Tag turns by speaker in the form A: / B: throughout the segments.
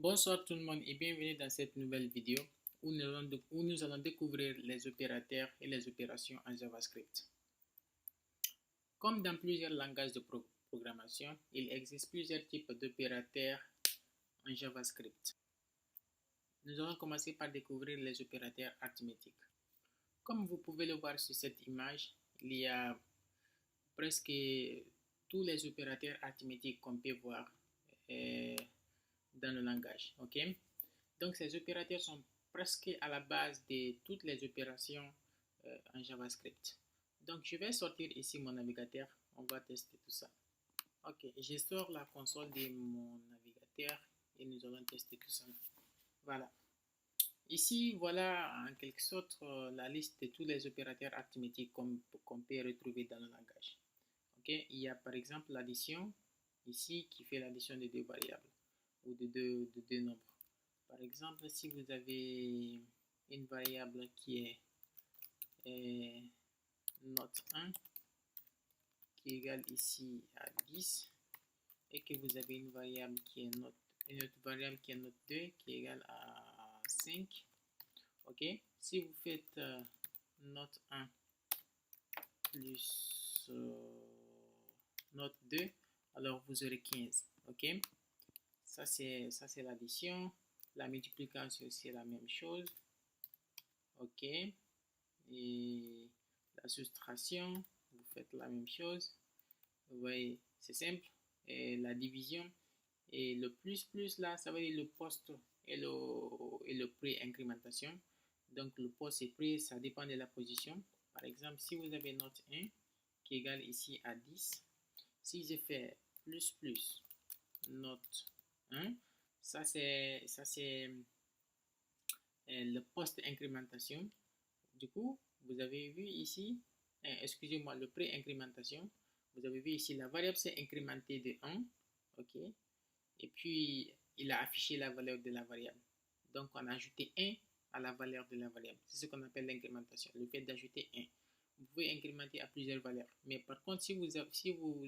A: Bonsoir tout le monde et bienvenue dans cette nouvelle vidéo où nous allons découvrir les opérateurs et les opérations en JavaScript. Comme dans plusieurs langages de programmation, il existe plusieurs types d'opérateurs en JavaScript. Nous allons commencer par découvrir les opérateurs arithmétiques. Comme vous pouvez le voir sur cette image, il y a presque tous les opérateurs arithmétiques qu'on peut voir dans le langage. Donc, ces opérateurs sont presque à la base de toutes les opérations en JavaScript. Donc, je vais sortir ici mon navigateur. On va tester tout ça. Ok, je sors la console de mon navigateur et nous allons tester tout ça. Voilà. Ici, voilà en quelque sorte la liste de tous les opérateurs arithmétiques qu'on peut retrouver dans le langage. Il y a par exemple l'addition ici qui fait l'addition de deux variables ou de deux nombres. Par exemple, si vous avez une variable qui est note 1 qui est égale ici à 10 et que vous avez une variable qui est une autre variable qui est note 2 qui est égale à 5. Si vous faites note 1 plus note 2, alors vous aurez 15. Ça c'est l'addition. La multiplication, c'est la même chose. Et la soustraction, vous faites la même chose. Vous voyez, c'est simple. Et la division. Et le plus là, ça veut dire le poste et le pré-incrémentation. Donc le poste et pré, ça dépend de la position. Par exemple, si vous avez note 1 qui est égale ici à 10, si je fais plus note 1, ça c'est le poste incrémentation. Du coup, vous avez vu ici, excusez-moi, le pré-incrémentation. Vous avez vu ici, la variable s'est incrémentée de 1. Et puis, il a affiché la valeur de la variable. Donc, on a ajouté 1 à la valeur de la variable. C'est ce qu'on appelle l'incrémentation, le fait d'ajouter 1. Vous pouvez incrémenter à plusieurs valeurs. Mais par contre, si vous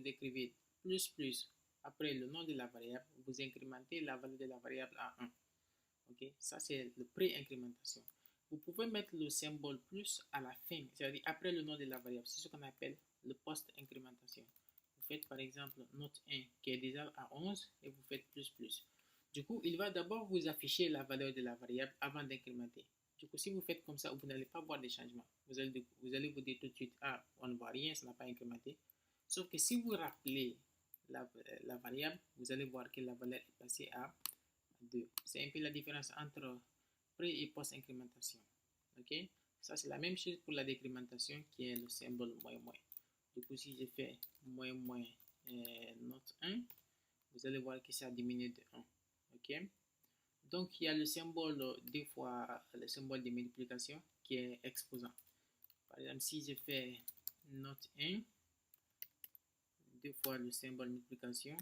A: écrivez plus après le nom de la variable, vous incrémentez la valeur de la variable à 1. Ça, c'est le pré-incrémentation. Vous pouvez mettre le symbole plus à la fin, c'est-à-dire après le nom de la variable. C'est ce qu'on appelle le post-incrémentation. Vous faites par exemple note 1 qui est déjà à 11 et vous faites plus. Du coup, il va d'abord vous afficher la valeur de la variable avant d'incrémenter. Du coup, si vous faites comme ça, vous n'allez pas voir des changements. Vous allez vous dire tout de suite, ah, on ne voit rien, ça n'a pas incrémenté. Sauf que si vous rappelez la variable, vous allez voir que la valeur est passée à 2. C'est un peu la différence entre pré et post-incrémentation. Ça, c'est la même chose pour la décrémentation qui est le symbole moins. Du coup, si je fais moins note 1, vous allez voir que ça a diminué de 1. Donc, il y a le symbole, deux fois le symbole de multiplication qui est exposant. Par exemple, si je fais note 1, deux fois le symbole multiplication,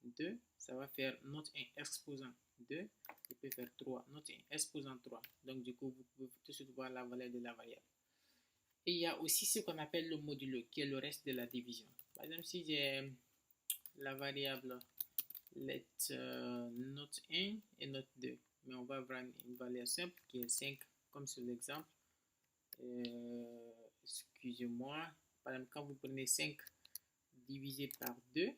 A: 2, ça va faire note 1 exposant 2, je peux faire 3, note 1 exposant 3. Donc, du coup, vous pouvez tout de suite voir la valeur de la variable. Et il y a aussi ce qu'on appelle le modulo, qui est le reste de la division. Par exemple, si j'ai la variable let note 1 et note 2, mais on va avoir une valeur simple qui est 5, comme sur l'exemple. Excusez-moi, par exemple, quand vous prenez 5 divisé par 2,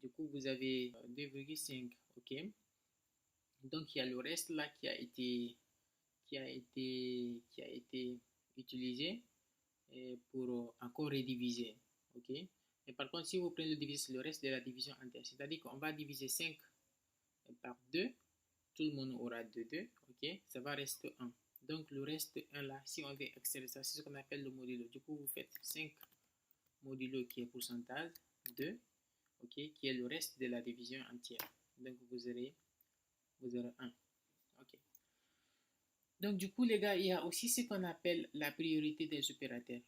A: du coup, vous avez 2,5. Donc, il y a le reste là qui a été utilisé pour encore rediviser. Mais par contre, si vous prenez le reste de la division entière, c'est-à-dire qu'on va diviser 5 par 2, tout le monde aura 2. Ça va rester 1. Donc, le reste 1 là, si on veut extraire ça, c'est ce qu'on appelle le modulo. Du coup, vous faites 5 modulo qui est pourcentage 2, qui est le reste de la division entière. Donc, vous aurez 1. Donc, du coup, les gars, il y a aussi ce qu'on appelle la priorité des opérateurs.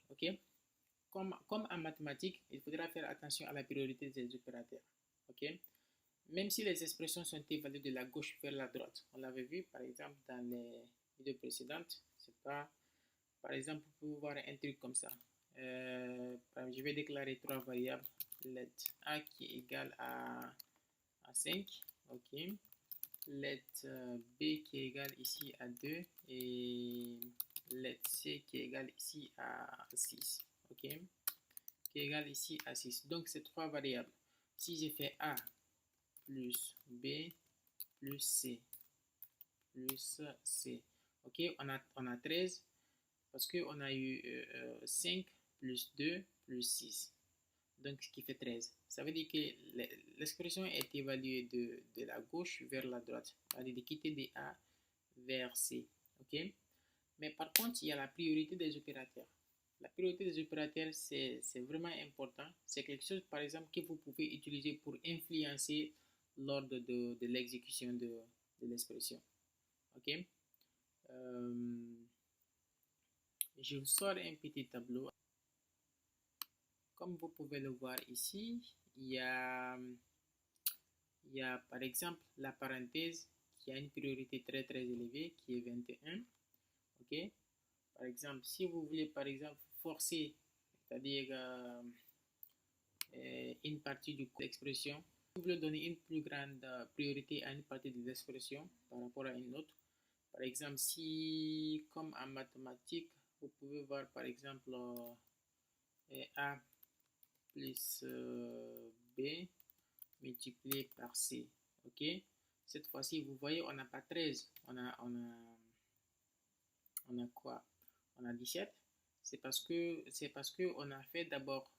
A: Comme en mathématiques, il faudra faire attention à la priorité des opérateurs. Même si les expressions sont évaluées de la gauche vers la droite. On l'avait vu, par exemple, dans les vidéos précédentes. C'est pas... Par exemple, vous pouvez voir un truc comme ça. Je vais déclarer 3 variables. Let A qui est égal à 5. let B qui est égal ici à 2 et let C qui est égal ici à 6. Ok, qui est égal ici à 6. Donc, c'est trois variables. Si j'ai fait A plus B plus C plus C, ok, on a 13 parce qu'on a eu 5 plus 2 plus 6. Donc, ce qui fait 13. Ça veut dire que l'expression est évaluée de la gauche vers la droite. C'est-à-dire de quitter de A vers C. Ok? Mais par contre, il y a la priorité des opérateurs. La priorité des opérateurs, c'est vraiment important. C'est quelque chose, par exemple, que vous pouvez utiliser pour influencer l'ordre de l'exécution de l'expression. Ok? Je vous sors un petit tableau. Comme vous pouvez le voir ici, il y a par exemple la parenthèse qui a une priorité très élevée qui est 21. Ok? Par exemple, si vous voulez par exemple forcer, c'est-à-dire une partie de l'expression, vous voulez donner une plus grande priorité à une partie de l'expression par rapport à une autre. Par exemple, si comme en mathématiques, vous pouvez voir par exemple A plus B multiplié par C. Ok, cette fois-ci, vous voyez, on n'a pas 13, on a quoi? On a 17. C'est parce que on a fait d'abord,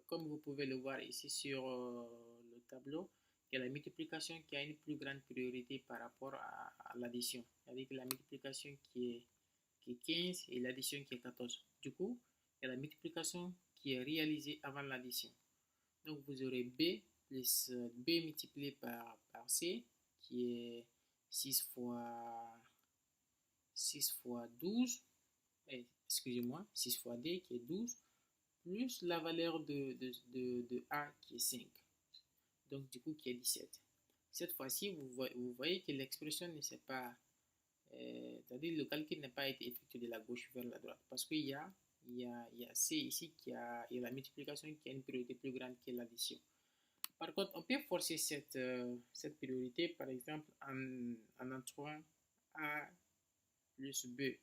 A: comme vous pouvez le voir ici sur le tableau, il y a la multiplication qui a une plus grande priorité par rapport à l'addition. C'est-à-dire que la multiplication qui est 15 et l'addition qui est 14. Du coup, il y a la multiplication qui est réalisée avant l'addition. Donc, vous aurez B plus B multiplié par C, qui est 6 fois 12, excusez-moi, 6 fois D, qui est 12, plus la valeur de A, qui est 5. Donc, du coup, qui est 17. Cette fois-ci, vous voyez que l'expression ne s'est pas... c'est-à-dire le calcul n'a pas été effectué de la gauche vers la droite. Parce qu'il y a C ici, il y a la multiplication qui a une priorité plus grande que l'addition. Par contre, on peut forcer cette priorité, par exemple, en entrant A plus B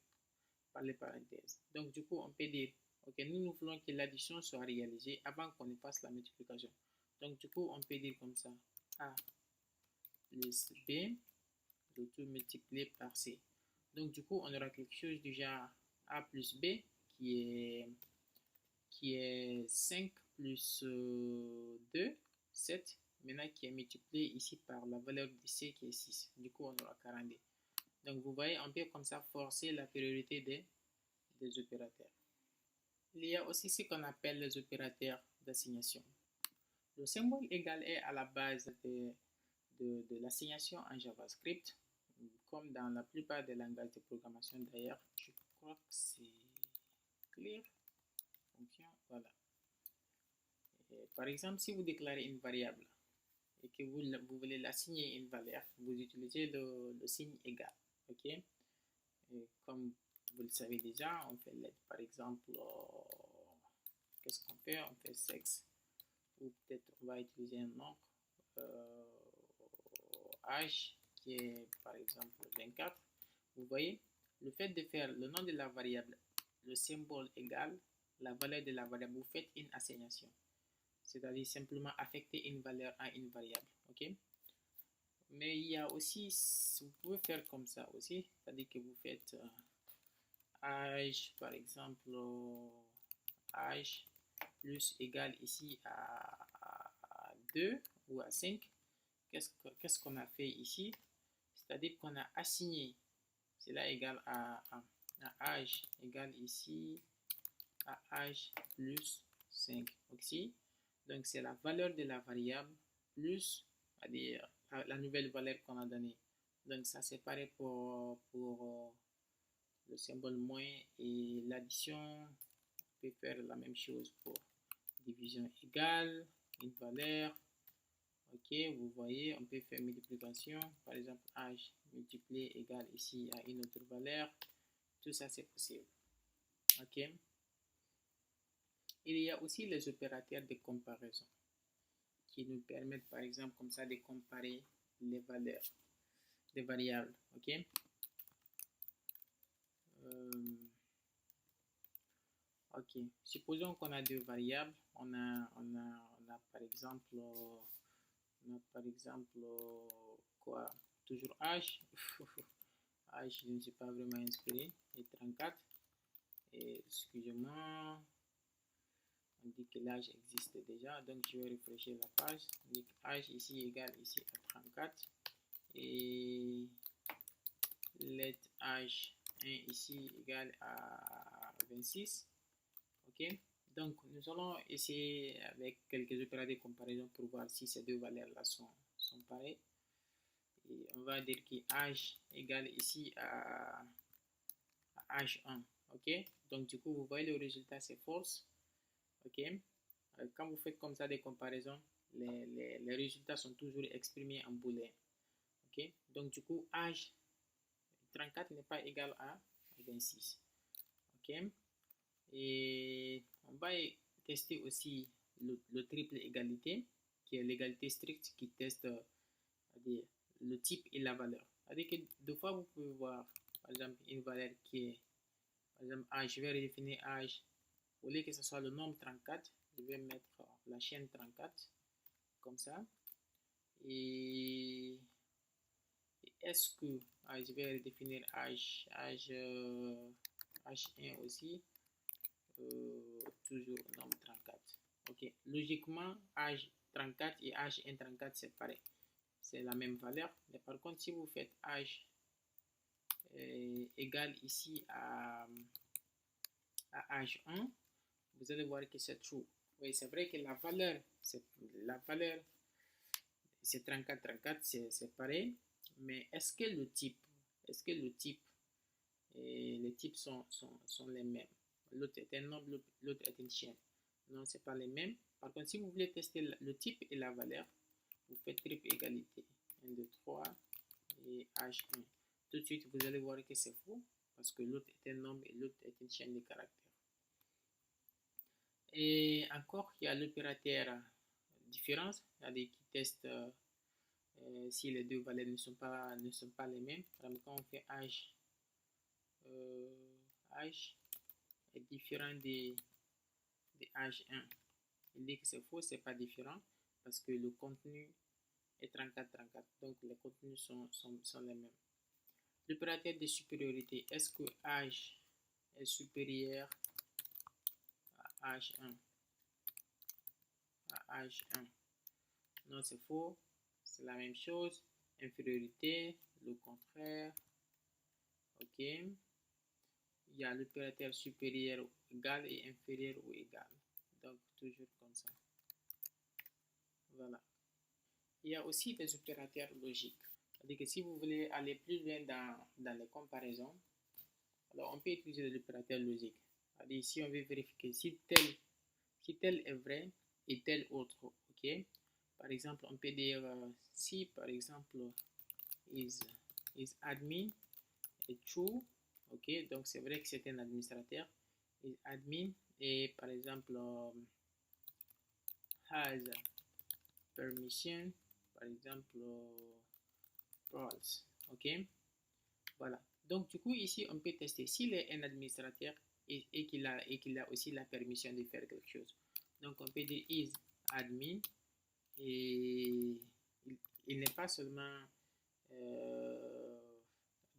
A: par les parenthèses. Donc, du coup, on peut dire, ok, nous voulons que l'addition soit réalisée avant qu'on ne fasse la multiplication. Donc, du coup, on peut dire comme ça, A plus B, le tout multiplié par C. Donc, du coup, on aura quelque chose du genre A plus B qui est 5 plus 2, 7. Maintenant, qui est multiplié ici par la valeur de C qui est 6. Du coup, on aura 42. Donc, vous voyez, on peut comme ça forcer la priorité des opérateurs. Il y a aussi ce qu'on appelle les opérateurs d'assignation. Le symbole égal est à la base de l'assignation en JavaScript, comme dans la plupart des langages de programmation d'ailleurs. Je crois que c'est clair. Fonction, voilà. Et par exemple, si vous déclarez une variable et que vous voulez l'assigner une valeur, vous utilisez le signe égal. Ok? Et comme vous le savez déjà, on fait let, par exemple, qu'est-ce qu'on fait? On fait sexe, ou peut-être on va utiliser un nombre, âge, qui est par exemple 24. Vous voyez, le fait de faire le nom de la variable, le symbole égal, la valeur de la variable, vous faites une assignation. C'est-à-dire simplement affecter une valeur à une variable. Ok? Mais il y a aussi, vous pouvez faire comme ça aussi, c'est-à-dire que vous faites âge, par exemple, âge plus égal ici à 2 ou à 5. Qu'est-ce qu'on a fait ici? C'est-à-dire qu'on a assigné, cela égale à âge égale ici à âge plus 5 aussi. Donc, c'est la valeur de la variable plus c'est-à-dire la nouvelle valeur qu'on a donnée. Donc, ça c'est pareil pour le symbole moins et l'addition. On peut faire la même chose pour division égale, une valeur. Ok, vous voyez, on peut faire multiplication. Par exemple, âge multiplié égale ici à une autre valeur. Tout ça, c'est possible. Ok. Il y a aussi les opérateurs de comparaison qui nous permettent, par exemple, comme ça, de comparer les valeurs. des variables. Ok. Ok. Supposons qu'on a deux variables. On a par exemple, quoi? Toujours âge. Âge, je ne suis pas vraiment inspiré. Et 34. Et excusez-moi. On dit que l'âge existe déjà. Donc, je vais réfléchir la page. On dit que âge ici égale ici à 34. Et let âge 1 ici égale à 26. Ok. Donc, nous allons essayer avec quelques opérateurs de comparaison pour voir si ces deux valeurs-là sont pareilles. Et on va dire que âge égale ici à âge 1. Ok. Donc, du coup, vous voyez le résultat, c'est false. Ok. Quand vous faites comme ça des comparaisons, les résultats sont toujours exprimés en booléen. Ok. Donc, du coup, âge 34 n'est pas égal à 26. Ok. Et on va tester aussi le triple égalité, qui est l'égalité stricte qui teste le type et la valeur. C'est-à-dire que deux fois, vous pouvez voir, par exemple, une valeur qui est, par exemple, âge. Je vais redéfinir âge. Au lieu que ce soit le nombre 34, je vais mettre la chaîne 34, comme ça. Et est-ce que, je vais redéfinir H1 aussi, toujours nombre 34. Ok, logiquement, âge 34 et H1 34, c'est pareil. C'est la même valeur. Mais par contre, si vous faites âge égal ici à H1, vous allez voir que c'est true. Oui, c'est vrai que la valeur, c'est 34, 34, c'est pareil. Mais est-ce que le type et les types sont les mêmes? L'autre est un nombre, l'autre est une chaîne. Non, ce n'est pas les mêmes. Par contre, si vous voulez tester le type et la valeur, vous faites triple égalité. 1, 2, 3 et H1. Tout de suite, vous allez voir que c'est faux parce que l'autre est un nombre et l'autre est une chaîne de caractères. Et encore, il y a l'opérateur différence, c'est-à-dire qui teste si les deux valeurs ne sont pas les mêmes. Par exemple, quand on fait âge est différent de H1. Il dit que c'est faux, c'est pas différent parce que le contenu est 34-34. Donc les contenus sont les mêmes. L'opérateur de supériorité, est-ce que H est supérieur à H1? Non, c'est faux. C'est la même chose. Infériorité, le contraire. Ok. Il y a l'opérateur supérieur égal et inférieur ou égal. Donc, toujours comme ça. Voilà. Il y a aussi des opérateurs logiques. C'est-à-dire que si vous voulez aller plus loin dans les comparaisons, alors on peut utiliser l'opérateur logique. C'est-à-dire si on veut vérifier si tel est vrai et tel autre. Ok. Par exemple, on peut dire si par exemple is admin est true. Ok. Donc c'est vrai que c'est un administrateur. Is admin et par exemple has permission, par exemple false. Ok. Voilà. Donc du coup ici on peut tester s'il est un administrateur et qu'il a aussi la permission de faire quelque chose. Donc on peut dire is admin et il n'est pas seulement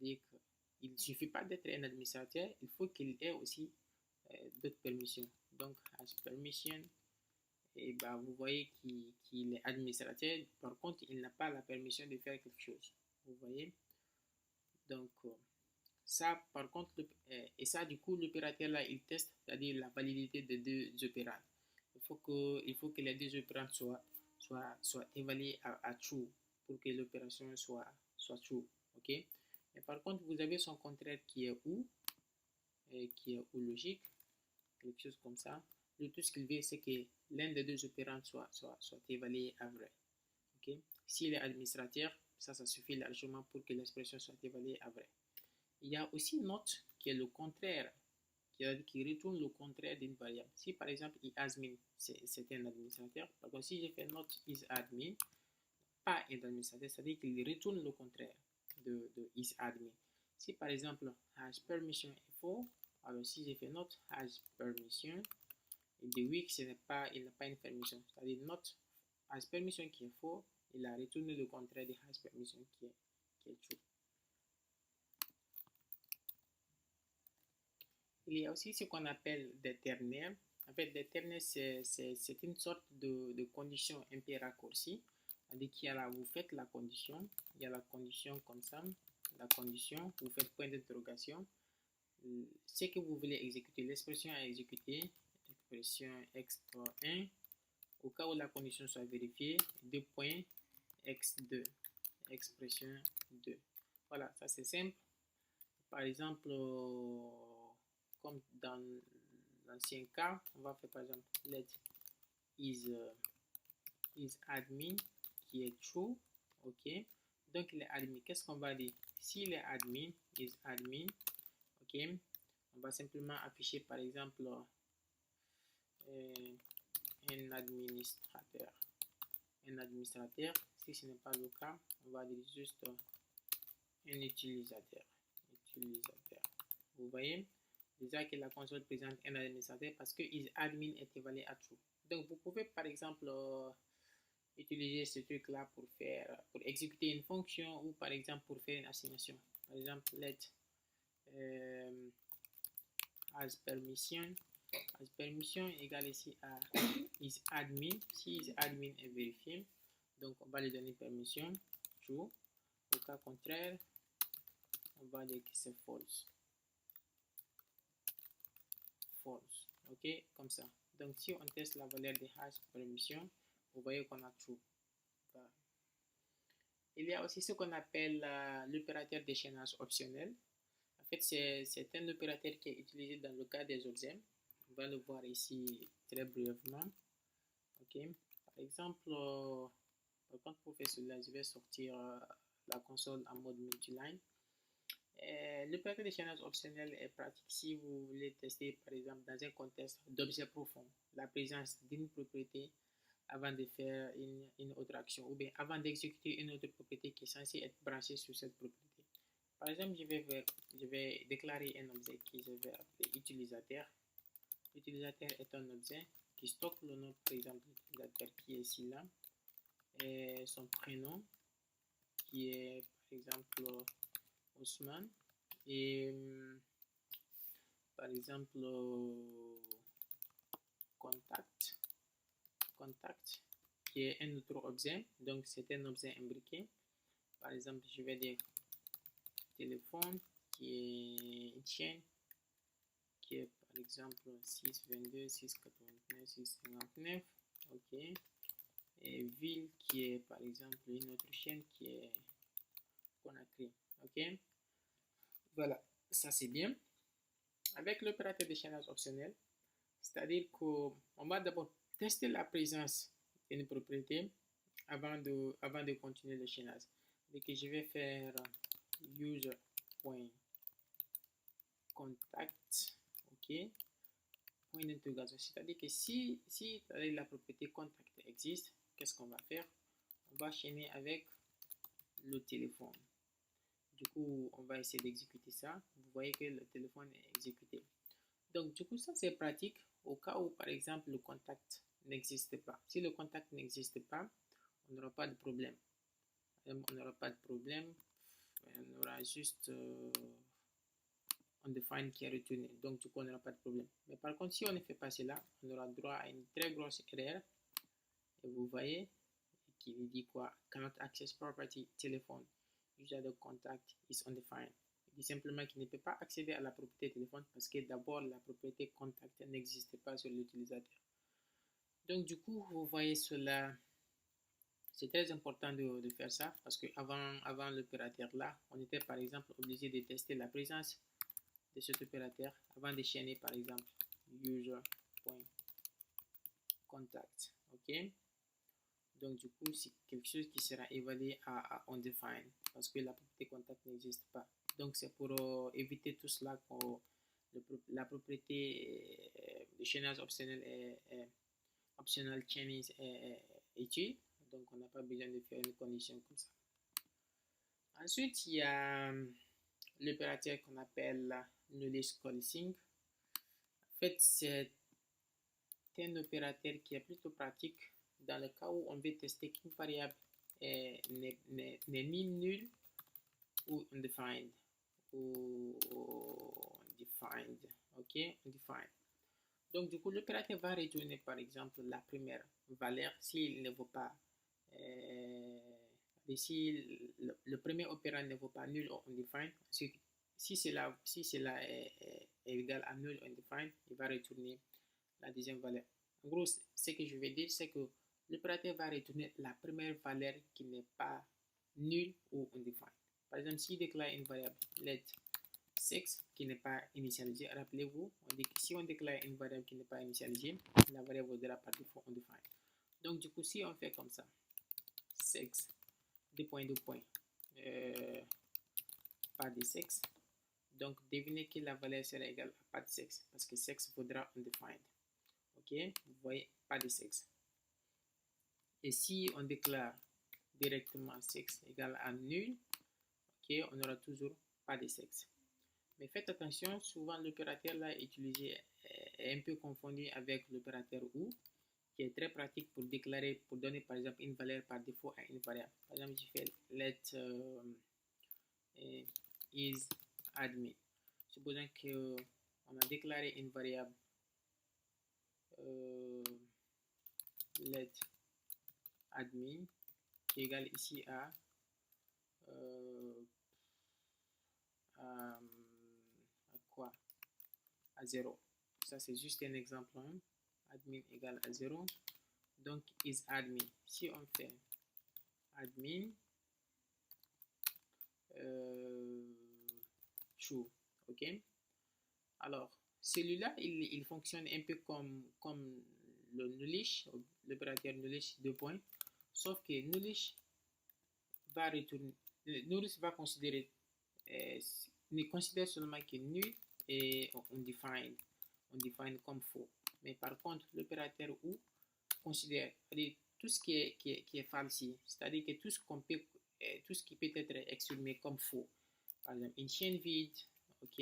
A: dire il ne suffit pas d'être un administrateur, il faut qu'il ait aussi d'autres permissions. Donc has permission. Et bah, vous voyez qu'il est administrateur, par contre, il n'a pas la permission de faire quelque chose. Vous voyez? Donc, ça, par contre, et ça, du coup, l'opérateur là, il teste, c'est-à-dire la validité des deux opérandes. Il faut que les deux opérandes soient évaluées à true pour que l'opération soit true. Ok? Et par contre, vous avez son contraire qui est ou logique, quelque chose comme ça. Tout ce qu'il veut, c'est que l'un des deux opérandes soit évalué à vrai. Okay? S'il est administrateur, ça suffit largement pour que l'expression soit évaluée à vrai. Il y a aussi not qui est le contraire, qui retourne le contraire d'une variable. Si par exemple admin, c'est un administrateur, par contre si je fais not is admin, pas un administrateur, c'est-à-dire qu'il retourne le contraire. de isAdmin. Si par exemple has permission est faux, alors si j'ai fait not has permission, il dit oui, il n'a pas une permission. C'est-à-dire not has permission qui est faux, il a retourné le contraire de has permission qui est true. Il y a aussi ce qu'on appelle des ternaires. En fait, des ternaires, c'est une sorte de condition un peu raccourcie. C'est-à-dire qu'il y a là, vous faites la condition, il y a la condition comme ça, la condition, vous faites point d'interrogation. Ce que vous voulez exécuter, l'expression à exécuter, expression x1, au cas où la condition soit vérifiée, 2 points x2, expression 2. Voilà, ça c'est simple. Par exemple, comme dans l'ancien cas, on va faire par exemple let is admin qui est true, ok. Donc il est admin. Qu'est-ce qu'on va dire? S'il est admin, is admin, ok. On va simplement afficher par exemple un administrateur. Un administrateur. Si ce n'est pas le cas, on va dire juste un utilisateur. Vous voyez déjà que la console présente un administrateur parce que isAdmin est évalué à true. Donc vous pouvez par exemple utiliser ce truc là pour exécuter une fonction ou par exemple pour faire une assignation. Par exemple let as permission égale ici à isAdmin. Si isAdmin est vérifié, donc on va lui donner permission true. Au cas contraire, on va dire que c'est false. Ok, comme ça. Donc si on teste la valeur de hash permission, vous voyez qu'on a true. Voilà. Il y a aussi ce qu'on appelle l'opérateur d'échange optionnel. En fait, c'est un opérateur qui est utilisé dans le cas des objets. On va le voir ici très brièvement. Ok. Par exemple, pour faire cela, je vais sortir la console en mode multiline. L'opérateur d'échange optionnel est pratique si vous voulez tester, par exemple, dans un contexte d'objet profond, la présence d'une propriété avant de faire une autre action ou bien avant d'exécuter une autre propriété qui est censée être branchée sur cette propriété. Par exemple, je vais déclarer un objet que je vais appeler utilisateur. L'utilisateur est un objet qui stocke le nom, par exemple, de l'utilisateur qui est ici là, et son prénom qui est, par exemple, Ousmane, et par exemple contact qui est un autre objet, donc c'est un objet imbriqué. Par exemple, je vais dire téléphone qui est une chaîne qui est par exemple 622 689 659, ok. Et ville qui est par exemple une autre chaîne qui est Conakry, ok. Voilà, ça c'est bien. Avec l'opérateur d'échange optionnel, c'est-à-dire qu'on va d'abord tester la présence d'une propriété avant de continuer le chaînage. Donc je vais faire user.contact, ok, point d'interrogation. C'est-à-dire que si la propriété contact existe, qu'est-ce qu'on va faire? On va chaîner avec le téléphone. Du coup, on va essayer d'exécuter ça. Vous voyez que le téléphone est exécuté. Donc, du coup, ça c'est pratique au cas où, par exemple, le contact n'existe pas. Si le contact n'existe pas, on n'aura pas de problème. On n'aura pas de problème. On aura juste undefined qui est retourné. Donc, du coup, on n'aura pas de problème. Mais par contre, si on ne fait pas cela, on aura droit à une très grosse erreur. Et vous voyez qui dit quoi? Cannot access property telephone. User de contact is undefined. Il dit simplement qu'il ne peut pas accéder à la propriété téléphone parce que d'abord la propriété contact n'existe pas sur l'utilisateur. Donc du coup, vous voyez cela, c'est très important de faire ça parce que avant l'opérateur là, on était par exemple obligé de tester la présence de cet opérateur avant de chaîner par exemple user.contact, ok. Donc, du coup, c'est quelque chose qui sera évalué à undefined parce que la propriété contact n'existe pas. Donc, c'est pour éviter tout cela que la propriété de chaînage optionnel optional chaining est utile. Donc, on n'a pas besoin de faire une condition comme ça. Ensuite, il y a l'opérateur qu'on appelle knowledge coalescing. En fait, c'est un opérateur qui est plutôt pratique dans le cas où on veut tester qu'une variable n'est ni nulle ou undefined. Ou undefined. Ok, undefined. Donc, du coup, l'opérateur va retourner, par exemple, la première valeur s'il ne vaut pas, si le premier opérand ne vaut pas nul ou undefined. Si cela est égal à nul ou undefined, il va retourner la deuxième valeur. En gros, ce que je vais dire, c'est que l'opérateur va retourner la première valeur qui n'est pas nulle ou undefined. Par exemple, s'il déclare une variable let sexe qui n'est pas initialisée, rappelez-vous, on dit que si on déclare une variable qui n'est pas initialisée, la variable vaudra par défaut undefined. Donc, du coup, si on fait comme ça, sexe, pas de sexe, donc devinez que la valeur sera égale à pas de sexe, parce que sexe vaudra undefined. Ok, vous voyez, pas de sexe. Et si on déclare directement sexe égal à nul, ok, on aura toujours pas de sexe. Mais faites attention, souvent l'opérateur là utilisé est un peu confondu avec l'opérateur ou, qui est très pratique pour déclarer, pour donner par exemple une valeur par défaut à une variable. Par exemple, je fais let is admin. Supposons qu'on a déclaré une variable let admin qui est égale ici à quoi? À 0. Ça, c'est juste un exemple. Hein. Admin égale à 0. Donc, is admin. Si on fait admin true, ok? Alors, celui-là, il fonctionne un peu comme le nullish, l'opérateur nullish 2 points, sauf que nullish va retourner, nullish va considérer, ne considère seulement que nul et undefined comme faux. Mais par contre, l'opérateur ou considère tout ce qui est falsifié, c'est-à-dire que tout ce qui peut être exprimé comme faux. Par exemple, une chaîne vide, ok,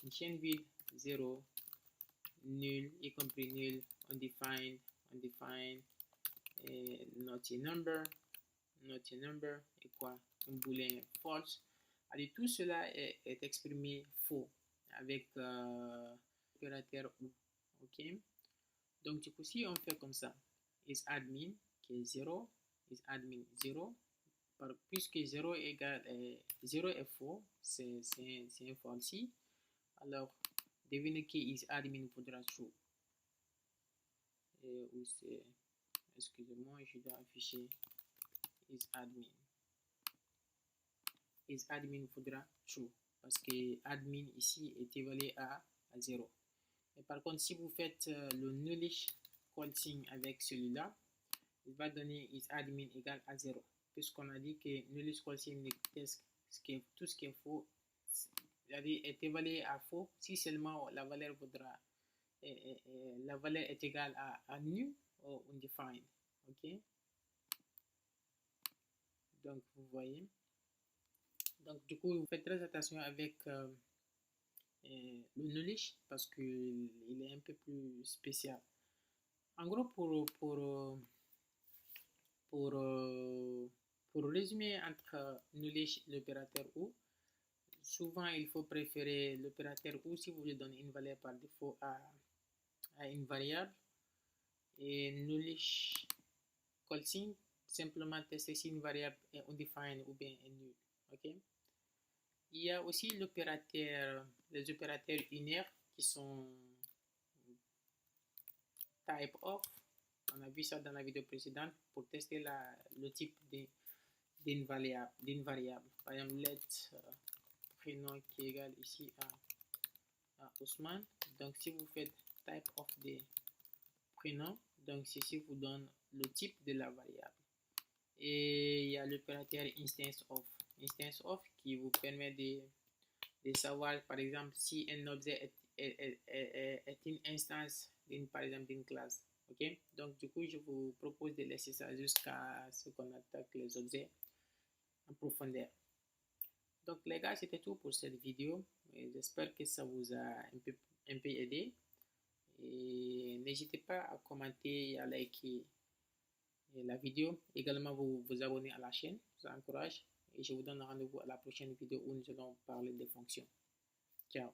A: une chaîne vide, 0, nul, y compris nul, undefined, not a number, et quoi, un boolean false. Alors, tout cela est exprimé faux avec l'opérateur ou, ok. Donc, du coup, si on fait comme ça, is admin qui est 0, is admin 0, puisque 0 est faux, c'est un falsi, alors devinez que is admin faudra true. Excusez-moi, je dois afficher is admin. Is admin faudra true, parce que admin ici est évalué à 0. Mais par contre, si vous faites le nullish coalescing avec celui-là, il va donner is admin égale à 0. Puisqu'on a dit que nullish coalescing test tout ce qui est faux est évalué à faux si seulement la valeur vaudra la valeur est égale à nul ou undefined. Ok, donc vous voyez, donc du coup vous faites très attention avec le nullish parce qu'il est un peu plus spécial. En gros, pour résumer entre nullish et l'opérateur ou, souvent il faut préférer l'opérateur ou si vous voulez donner une valeur par défaut à une variable, et nullish coalescing simplement tester si une variable est undefined ou bien est nulle. Ok. Il y a aussi les opérateurs unaires qui sont type of. On a vu ça dans la vidéo précédente pour tester le type d'une variable. Par exemple, let prénom qui est égal ici à Ousmane. Donc, si vous faites type of des prénoms, donc ceci vous donne le type de la variable. Et il y a l'opérateur instance of qui vous permet de savoir, par exemple, si un objet est une instance par exemple d'une classe. Ok, donc du coup je vous propose de laisser ça jusqu'à ce qu'on attaque les objets en profondeur. Donc les gars, c'était tout pour cette vidéo. J'espère que ça vous a un peu aidé. Et n'hésitez pas à commenter et à liker la vidéo. Également, vous abonner à la chaîne. Ça encourage. Et je vous donne rendez-vous à la prochaine vidéo où nous allons parler des fonctions. Ciao.